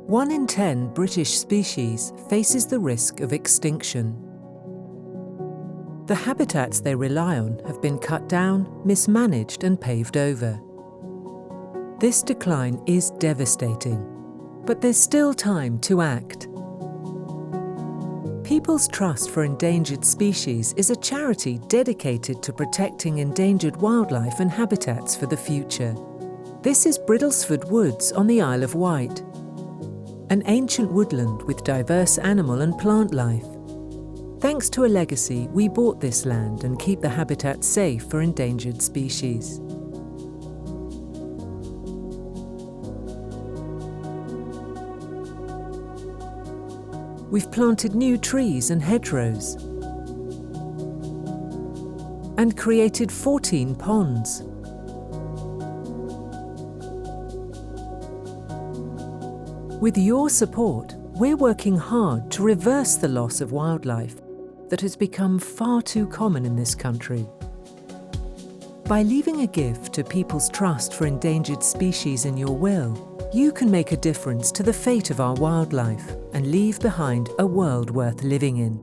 1 in 10 British species faces the risk of extinction. The habitats they rely on have been cut down, mismanaged and paved over. This decline is devastating, but there's still time to act. People's Trust for Endangered Species is a charity dedicated to protecting endangered wildlife and habitats for the future. This is Bridlesford Woods on the Isle of Wight, an ancient woodland with diverse animal and plant life. Thanks to a legacy, we bought this land and keep the habitat safe for endangered species. We've planted new trees and hedgerows and created 14 ponds. With your support, we're working hard to reverse the loss of wildlife that has become far too common in this country. By leaving a gift to People's Trust for Endangered Species in your will, you can make a difference to the fate of our wildlife and leave behind a world worth living in.